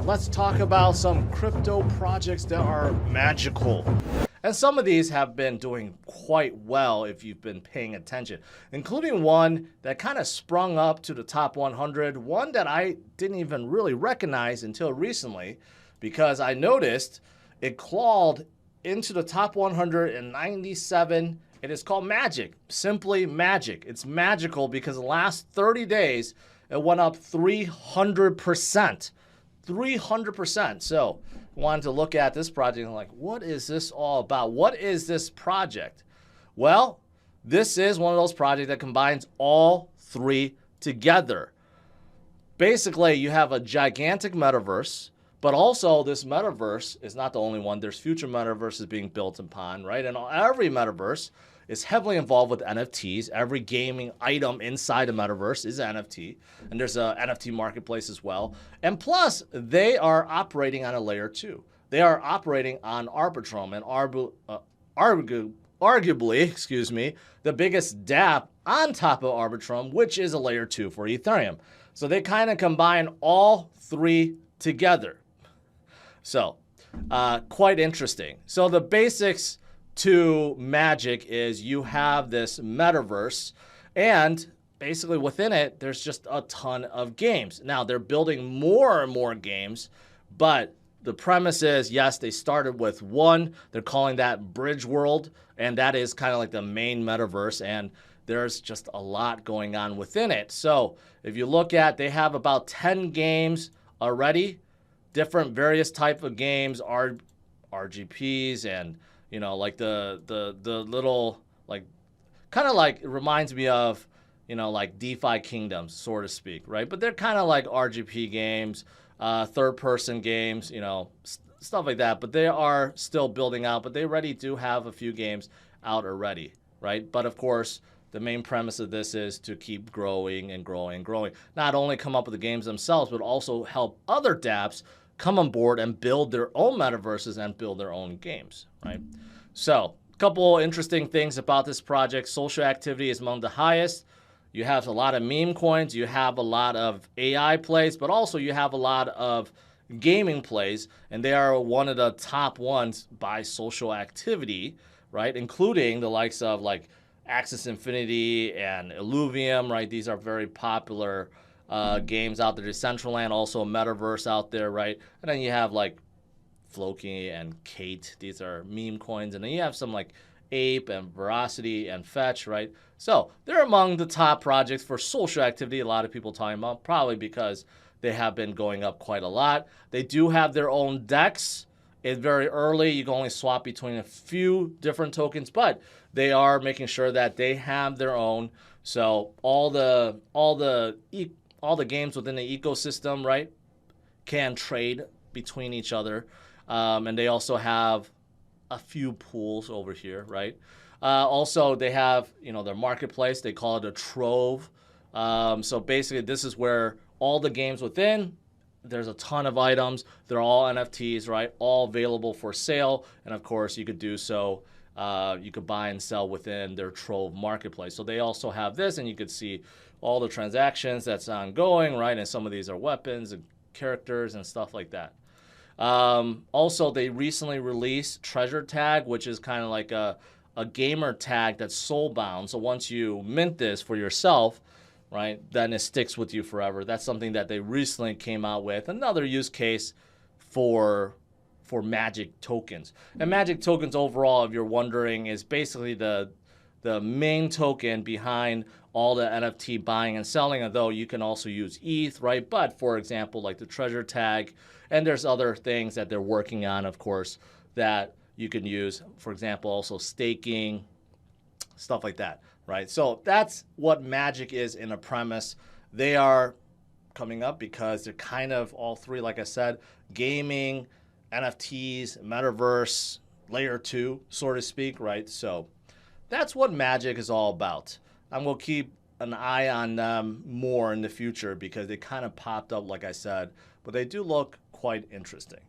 let's talk about some crypto projects that are magical. And some of these have been doing quite well if you've been paying attention, including one that kind of sprung up to the top 100, one that I didn't even really recognize until recently because I noticed it clawed into the top 197. It is called Magic, simply Magic. It's magical because the last 30 days, it went up 300%. 300%. So I wanted to look at this project and like, what is this all about? What is this project? Well, this is one of those projects that combines all three together. Basically, you have a gigantic metaverse, but also this metaverse is not the only one. There's future metaverses being built upon, right? And every metaverse is heavily involved with NFTs. Every gaming item inside a metaverse is an NFT, and there's an NFT marketplace as well. And plus, they are operating on a layer 2. They are operating on Arbitrum, and arguably, the biggest dApp on top of Arbitrum, which is a layer 2 for Ethereum. So they kind of combine all three together. So quite interesting. So the basics to Magic is you have this metaverse, and basically within it, there's just a ton of games. Now, they're building more and more games, but the premise is, yes, they started with one. They're calling that Bridge World, and that is kind of like the main metaverse, and there's just a lot going on within it. So if you look at, they have about 10 games already, different various type of games, RGPs, and you know, like the little, like, kind of like, it reminds me of, you know, like DeFi Kingdoms, so to speak, right? But they're kind of like RGP games, third-person games, you know, stuff like that. But they are still building out, but they already do have a few games out already, right? But of course, the main premise of this is to keep growing and growing and growing. Not only come up with the games themselves, but also help other dApps come on board and build their own metaverses and build their own games, right? So a couple interesting things about this project. Social activity is among the highest. You have a lot of meme coins. You have a lot of AI plays, but also you have a lot of gaming plays, and they are one of the top ones by social activity, right? Including the likes of like Axis Infinity and Illuvium, right? These are very popular games out there. Decentraland, also a metaverse out there, right? And then you have like Floki and Kate. These are meme coins. And then you have some like Ape and Veracity and Fetch, right? So they're among the top projects for social activity. A lot of people talking about, probably because they have been going up quite a lot. They do have their own DEX. It's very early. You can only swap between a few different tokens, but they are making sure that they have their own. So all the games within the ecosystem, right, can trade between each other. And they also have a few pools over here, right? Also, they have, you know, their marketplace. They call it a trove. So basically, this is where all the games within, there's a ton of items. They're all NFTs, right? All available for sale. And of course, you could do so. You could buy and sell within their Trove marketplace. So they also have this, and you could see all the transactions that's ongoing, right? And some of these are weapons and characters and stuff like that. Also, they recently released Treasure Tag, which is kind of like a gamer tag that's soul-bound. So once you mint this for yourself, right, then it sticks with you forever. That's something that they recently came out with. Another use case for Magic tokens. And Magic tokens overall, if you're wondering, is basically the main token behind all the NFT buying and selling, although you can also use ETH, right? But for example, like the treasure tag, and there's other things that they're working on, of course, that you can use. For example, also staking, stuff like that, right? So that's what Magic is in a premise. They are coming up because they're kind of all three, like I said, gaming, NFTs, metaverse, layer 2, so to speak, right? So that's what Magic is all about. I'm going to keep an eye on them more in the future because they kind of popped up, like I said, but they do look quite interesting.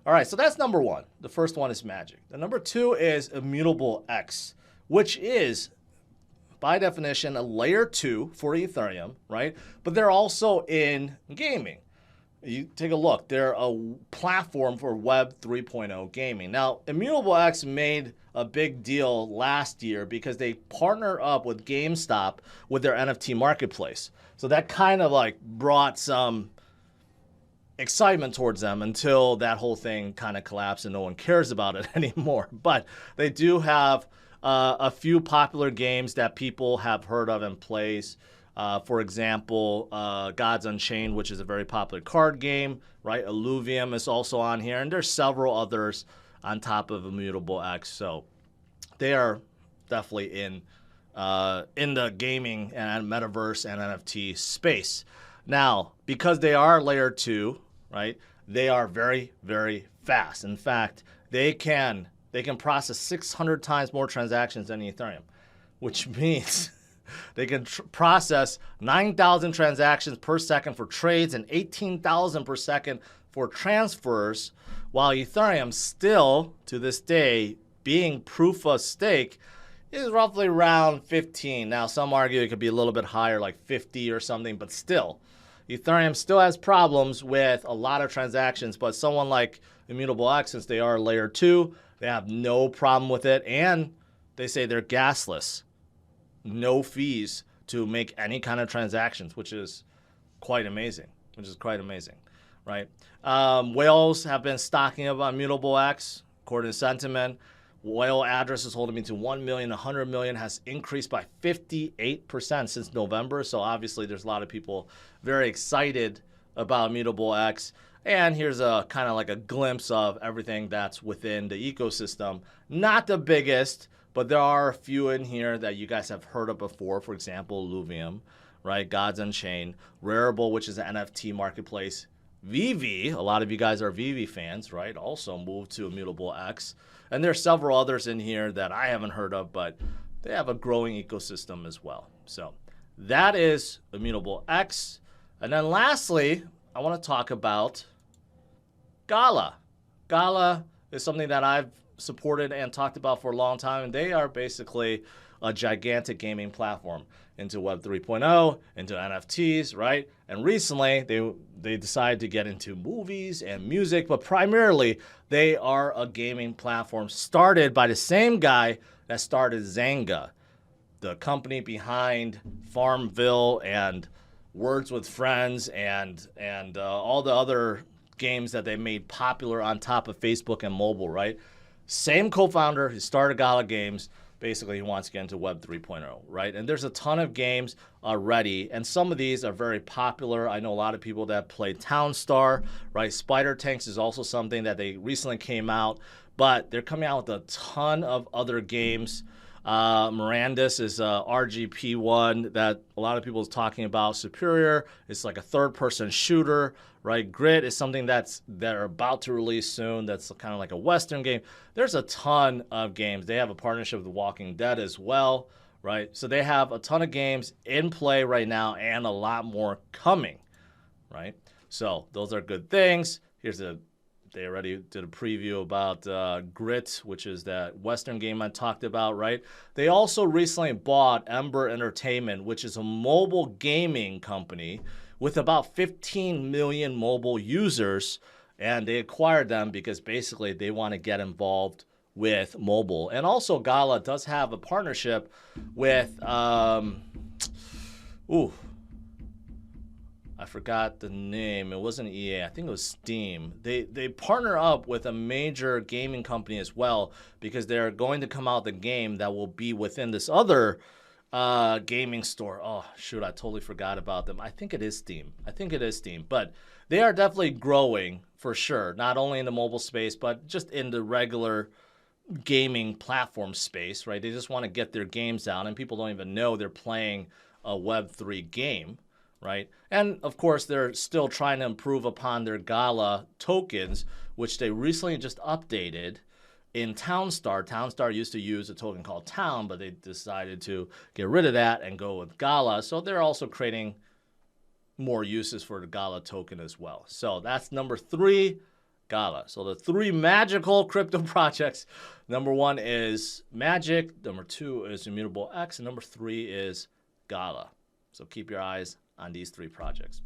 All right, so that's number one. The first one is Magic. The number two is Immutable X, which is, by definition, a layer 2 for Ethereum, right? But they're also in gaming. You take a look. They're a platform for Web 3.0 gaming. Now, IMMUTABLE made a big deal last year because they partnered up with GameStop with their NFT marketplace. So that kind of like brought some excitement towards them until that whole thing kind of collapsed and no one cares about it anymore. But they do have a few popular games that people have heard of and plays. For example, Gods Unchained, which is a very popular card game, right? Illuvium is also on here, and there's several others on top of Immutable X. So they are definitely in the gaming and metaverse and NFT space. Now, because they are layer 2, right? They are very, very fast. In fact, they can process 600 times more transactions than Ethereum, which means they can process 9,000 transactions per second for trades and 18,000 per second for transfers, while Ethereum still, to this day, being proof of stake, is roughly around 15. Now, some argue it could be a little bit higher, like 50 or something, but still, Ethereum still has problems with a lot of transactions, but someone like Immutable X, since they are layer 2, they have no problem with it, and they say they're gasless. No fees to make any kind of transactions, which is quite amazing, right? Whales have been stocking up on Immutable X, according to sentiment. Whale addresses holding between 1 million and 100 million has increased by 58% since November. So obviously there's a lot of people very excited about Immutable X. And here's a kind of like a glimpse of everything that's within the ecosystem. Not the biggest, but there are a few in here that you guys have heard of before. For example, Illuvium, right? Gods Unchained, Rarible, which is an NFT marketplace. VV, a lot of you guys are VV fans, right? Also moved to Immutable X. And there's several others in here that I haven't heard of, but they have a growing ecosystem as well. So that is Immutable X. And then lastly, I want to talk about GALA. GALA is something that I've supported and talked about for a long time, and they are basically a gigantic gaming platform into Web 3.0, into NFTs, right? And recently, they decided to get into movies and music, but primarily, they are a gaming platform started by the same guy that started Zynga, the company behind Farmville and Words with Friends and all the other games that they made popular on top of Facebook and mobile, right? Same co-founder, he started GALA Games. Basically, he wants to get into Web 3.0, right? And there's a ton of games already, and some of these are very popular. I know a lot of people that play Townstar, right? Spider Tanks is also something that they recently came out, but they're coming out with a ton of other games. Mirandus is a RGP one that a lot of people is talking about. Superior, it's like a third-person shooter, right? Grit is something they're about to release soon. That's kind of like a Western game. There's a ton of games. They have a partnership with The Walking Dead as well, right? So they have a ton of games in play right now and a lot more coming, right? So those are good things. They already did a preview about Grit, which is that Western game I talked about, right? They also recently bought Ember Entertainment, which is a mobile gaming company with about 15 million mobile users. And they acquired them because basically they want to get involved with mobile. And also GALA does have a partnership with, I forgot the name. It wasn't EA. I think it was Steam. They partner up with a major gaming company as well because they're going to come out with a game that will be within this other gaming store. Oh, shoot. I totally forgot about them. I think it is Steam. But they are definitely growing for sure, not only in the mobile space, but just in the regular gaming platform space, right? They just want to get their games out, and people don't even know they're playing a Web3 game. Right? And of course, they're still trying to improve upon their GALA tokens, which they recently just updated in Townstar. Townstar used to use a token called Town, but they decided to get rid of that and go with GALA. So they're also creating more uses for the GALA token as well. So that's number 3, GALA. So the 3 magical crypto projects. Number 1 is Magic. Number 2 is Immutable X. And number 3 is GALA. So keep your eyes on these 3 projects.